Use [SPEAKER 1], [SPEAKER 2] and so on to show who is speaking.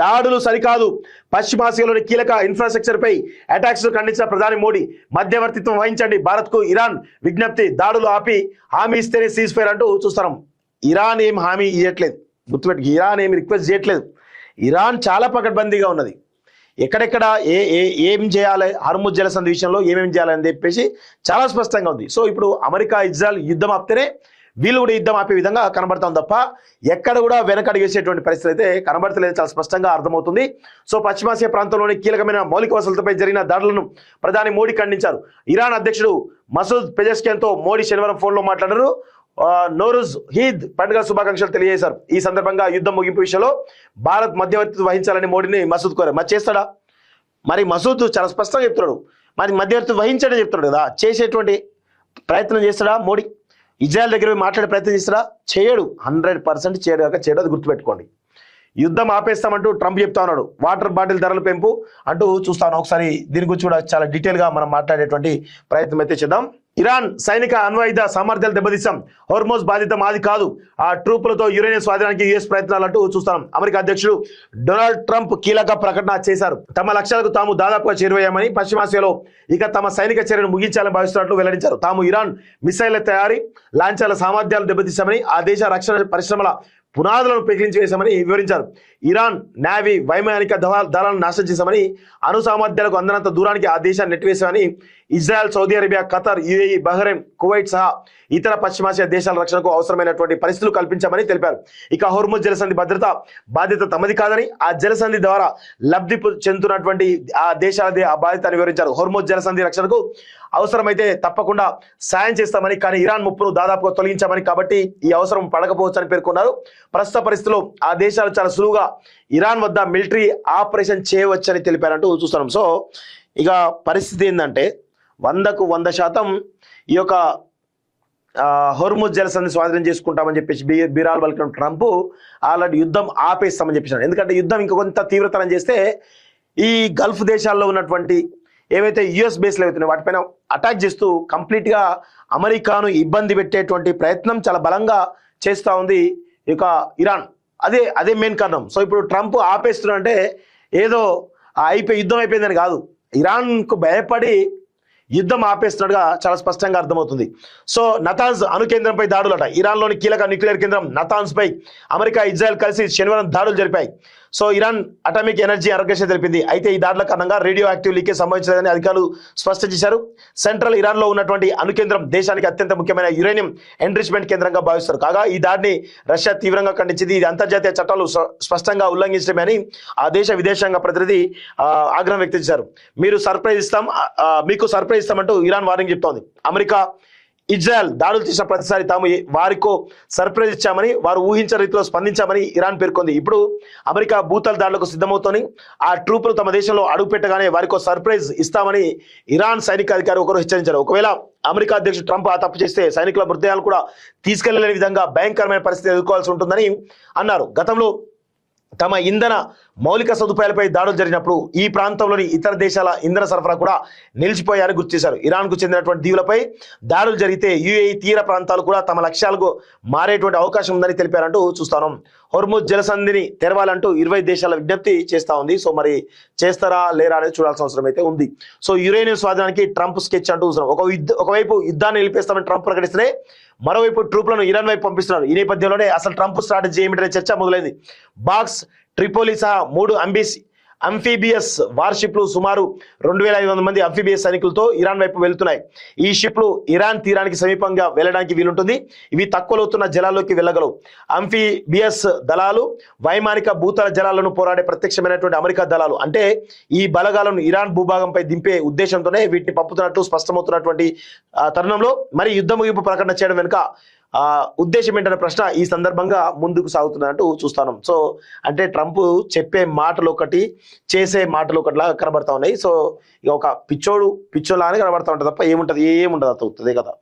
[SPEAKER 1] దాడులు సరికాదు, పశ్చిమాసియాలోని కీలక ఇన్ఫ్రాస్ట్రక్చర్ పై అటాక్స్ ఖండించిన ప్రధాని మోడీ. మధ్యవర్తిత్వం వహించండి, భారత్ కు ఇరాన్ విజ్ఞప్తి. దాడులు ఆపి హామీ ఇస్తేనే సీజ్ ఫైర్ అంటూ చూస్తున్నాం. ఇరాన్ ఏం హామీ ఇవ్వట్లేదు, గుర్తుపెట్టుకు. ఇరాన్ ఏమి రిక్వెస్ట్ చేయట్లేదు. ఇరాన్ చాలా పకడ్బందీగా ఉన్నది. ఎక్కడెక్కడ ఏం చేయాలి, హర్ముజ్ జలసంధి విషయంలో ఏమేమి చేయాలని చెప్పేసి చాలా స్పష్టంగా ఉంది. సో ఇప్పుడు అమెరికా ఇజ్రాయెల్ యుద్ధం ఆపితేనే వీళ్ళు కూడా యుద్ధం ఆపే విధంగా కనబడతాం తప్ప ఎక్కడ కూడా వెనకడి వేసేటువంటి పరిస్థితి అయితే కనబడతలేదు, చాలా స్పష్టంగా అర్థమవుతుంది. సో పశ్చిమాసియా ప్రాంతంలోని కీలకమైన మౌలిక వసతులపై జరిగిన దాడులను ప్రధాని మోడీ ఖండించారు. ఇరాన్ అధ్యక్షుడు మసూద్ పెజెస్కియాన్ తో మోడీ శనివారం ఫోన్లో మాట్లాడారు. నోరుజ్ ఈద్ పండుగ శుభాకాంక్షలు తెలియజేశారు. ఈ సందర్భంగా యుద్ధం ముగింపు విషయంలో భారత్ మధ్యవర్తిత్వం వహించాలని మోడీని మసూద్ కోరారు. మరి చేస్తాడా? మరి మసూద్ చాలా స్పష్టంగా చెప్తున్నాడు, మరి మధ్యవర్తిత్వం వహించడని చెప్తున్నాడు కదా. చేసేటువంటి ప్రయత్నం చేస్తాడా మోడీ? ఇజ్రాయెల్ దగ్గర మాట్లాడే ప్రయత్నం చేస్తాడా? చేయడు, 100% చేయడు. కాక చేయడు, అది గుర్తుపెట్టుకోండి. యుద్ధం ఆపేస్తామంటూ ట్రంప్ చెప్తా ఉన్నాడు. వాటర్ బాటిల్ ధరల పెంపు అంటూ చూస్తాను. ఒకసారి దీని గురించి కూడా చాలా డీటెయిల్ గా మనం మాట్లాడేటువంటి ప్రయత్నం అయితే చేద్దాం. ఇరాన్ సైనిక అణ్వాయుధ సామర్థ్యాలు దెబ్బతీశాం, హోర్మోజ్ బాధిత మాది కాదు, ఆ ట్రూపులతో యురేనియం స్వాధీనానికి యుఎస్ ప్రయత్నాలు అంటూ చూస్తాం. అమెరికా అధ్యక్షుడు డొనాల్డ్ ట్రంప్ కీలక ప్రకటన చేశారు. తమ లక్ష్యాలకు తాము దాదాపుగా చేరువయ్యామని, పశ్చిమాసియాలో ఇక తమ సైనిక చర్యను ముగించాలని భావిస్తున్నట్లు వెల్లడించారు. తాము ఇరాన్ మిసైళ్ల తయారీ, లాంఛాల సామర్థ్యాలు దెబ్బతీశామని, ఆ దేశ రక్షణ పరిశ్రమల పునాదులను పెకిలించి వేశామని వివరించారు. ఇరాన్ నేవీ వైమానిక దళాలను నాశనం చేశామని, అణు సామర్థ్యాలకు అందనంత దూరానికి ఆ దేశాన్ని నెట్టివేశామని Israel, Saudi Arabia, Qatar, UAE, Bahrain, Kuwait సహా ఇతర పశ్చిమాసియా దేశాల రక్షణకు అవసరమైనటువంటి పరిస్థితులు కల్పించామని తెలిపారు. ఇక హోర్ముజ్ జలసంధి భద్రత బాధ్యత తమది కాదని, ఆ జలసంధి ద్వారా లబ్ధి చెందుతున్నటువంటి ఆ దేశాలదే ఆ బాధ్యతని వివరించారు. హోర్ముజ్ జలసంధి రక్షణకు అవసరమైతే తప్పకుండా సాయం చేస్తామని, కానీ ఇరాన్ ముప్పును దాదాపుగా తొలగించామని, కాబట్టి ఈ అవసరం పడకపోవచ్చని పేర్కొన్నారు. ప్రస్తుత పరిస్థితుల్లో ఆ దేశాలు చాలా సులువుగా ఇరాన్ వద్ద మిలిటరీ ఆపరేషన్ చేయవచ్చని తెలిపారంటూ చూస్తున్నాం. సో ఇక పరిస్థితి ఏంటంటే 100% ఈ యొక్క హోర్ముజ్ జలసంధి స్వాధీనం చేసుకుంటామని చెప్పేసి బీరాలు పలికిన ట్రంప్ ఆల్రెడీ యుద్ధం ఆపేస్తామని చెప్పేసాడు. ఎందుకంటే యుద్ధం ఇంకా కొంత తీవ్రతరం చేస్తే ఈ గల్ఫ్ దేశాల్లో ఉన్నటువంటి ఏవైతే యుఎస్ బేస్లు అవుతున్నాయో వాటిపైన అటాక్ చేస్తూ కంప్లీట్గా అమెరికాను ఇబ్బంది పెట్టేటువంటి ప్రయత్నం చాలా బలంగా చేస్తూ ఉంది ఇక ఇరాన్. అదే మెయిన్ కారణం. సో ఇప్పుడు ట్రంప్ ఆపేస్తున్నా అంటే ఏదో యుద్ధం అయిపోయిందని కాదు, ఇరాన్కు భయపడి యుద్ధం ఆపేస్తున్నట్టుగా చాలా స్పష్టంగా అర్థమవుతుంది. సో నతాన్స్ అణు కేంద్రంపై దాడులట. ఇరాన్లోని కీలక న్యూక్లియర్ కేంద్రం నతాన్స్ పై అమెరికా, ఇజ్రాయెల్ కలిసి శనివారం దాడులు జరిపాయి. So Iran atomic energy organisation తెలిపింది. అయితే ఈ దాడుల కారణంగా రేడియో యాక్టివ్ లీకేజ్ సంభవించలేదని అధికారులు స్పష్టం చేశారు. సెంట్రల్ ఇరాన్లో ఉన్నటువంటి అణు కేంద్రం దేశానికి అత్యంత ముఖ్యమైన యురేనియం ఎన్రిచ్మెంట్ కేంద్రంగా భావిస్తారు. కాగా ఈ దాడిని రష్యా తీవ్రంగా ఖండించింది. ఇది అంతర్జాతీయ చట్టాలు స్పష్టంగా ఉల్లంఘించడమే అని ఆ దేశ విదేశాంగ ప్రతినిధి ఆగ్రహం వ్యక్తం చేశారు. మీకు సర్ప్రైజ్ ఇస్తామంటూ ఇరాన్ వార్నింగ్ చెప్తోంది. అమెరికా, ఇజ్రాయెల్ దాడులు చేసిన ప్రతిసారి తాము వారికో సర్ప్రైజ్ ఇచ్చామని, వారు ఊహించిన రీతిలో స్పందించామని ఇరాన్ పేర్కొంది. ఇప్పుడు అమెరికా భూతల దాడులకు సిద్ధమవుతోంది. ఆ ట్రూపులు తమ దేశంలో అడుగు పెట్టగానే వారికో సర్ప్రైజ్ ఇస్తామని ఇరాన్ సైనిక అధికారి ఒకరు హెచ్చరించారు. ఒకవేళ అమెరికా అధ్యక్షుడు ట్రంప్ ఆ తప్పు చేస్తే సైనికుల మృతదేహాలు కూడా తీసుకెళ్లలేని విధంగా భయంకరమైన పరిస్థితి ఎదుర్కోవాల్సి ఉంటుందని అన్నారు. గతంలో తమ ఇంధన మౌలిక సదుపాయాలపై దాడులు జరిగినప్పుడు ఈ ప్రాంతంలోని ఇతర దేశాల ఇంధన సరఫరా కూడా నిలిచిపోయారని గుర్తు చేశారు. ఇరాన్కు చెందినటువంటి దీవులపై దాడులు జరిగితే యుఏఈ తీర ప్రాంతాలు కూడా తమ లక్ష్యాలకు మారేటువంటి అవకాశం ఉందని తెలిపారంటూ చూస్తాను. హోర్ముజ్ జలసంధిని తెరవాలంటూ 20 దేశాల విజ్ఞప్తి చేస్తా ఉంది. సో మరి చేస్తారా లేరా అనేది చూడాల్సిన అవసరం అయితే ఉంది. సో యురేనియం స్వాధీనానికి ట్రంప్ స్కెచ్ అంటూ చూస్తున్నాం. ఒకవైపు యుద్ధాన్ని నిలిపేస్తామని ట్రంప్ ప్రకటిస్తే మరోవైపు ట్రూప్లను ఇరాన్ వైపు పంపిస్తున్నారు. ఈ నేపథ్యంలోనే అసలు ట్రంప్ స్ట్రాటజీ ఏమిటనే చర్చ మొదలైంది. బాక్స్, ట్రిపోలి సహా 3 అంఫీబియస్ వార్షిప్లు సుమారు 2500 మంది అంఫీబియస్ సైనికులతో ఇరాన్ వైపు వెళ్తున్నాయి. ఈ షిప్లు ఇరాన్ తీరానికి సమీపంగా వెళ్ళడానికి వీలుంటుంది. ఇవి తక్కువ లోతున్న జలాల్లోకి వెళ్ళగలవు. అంఫీబియస్ దళాలు వైమానిక భూతల జలాలను పోరాడే ప్రత్యక్షమైనటువంటి అమెరికా దళాలు. అంటే ఈ బలగాలను ఇరాన్ భూభాగంపై దింపే ఉద్దేశంతోనే వీటిని పంపుతున్నట్టు స్పష్టమవుతున్నటువంటి తరుణంలో మరి యుద్ధ ముగింపు ప్రకటన చేయడం వెనుక ఉద్దేశం ఏంటనే ప్రశ్న ఈ సందర్భంగా ముందుకు సాగుతున్నట్టు చూస్తాను. సో అంటే ట్రంప్ చెప్పే మాటలు ఒకటి, చేసే మాటలు ఒకటిలాగా కనబడతా ఉన్నాయి. సో ఇక ఒక పిచ్చోలానే కనబడతా ఉంటుంది తప్ప ఏముంటది, ఏముండదు అవుతుంది కదా.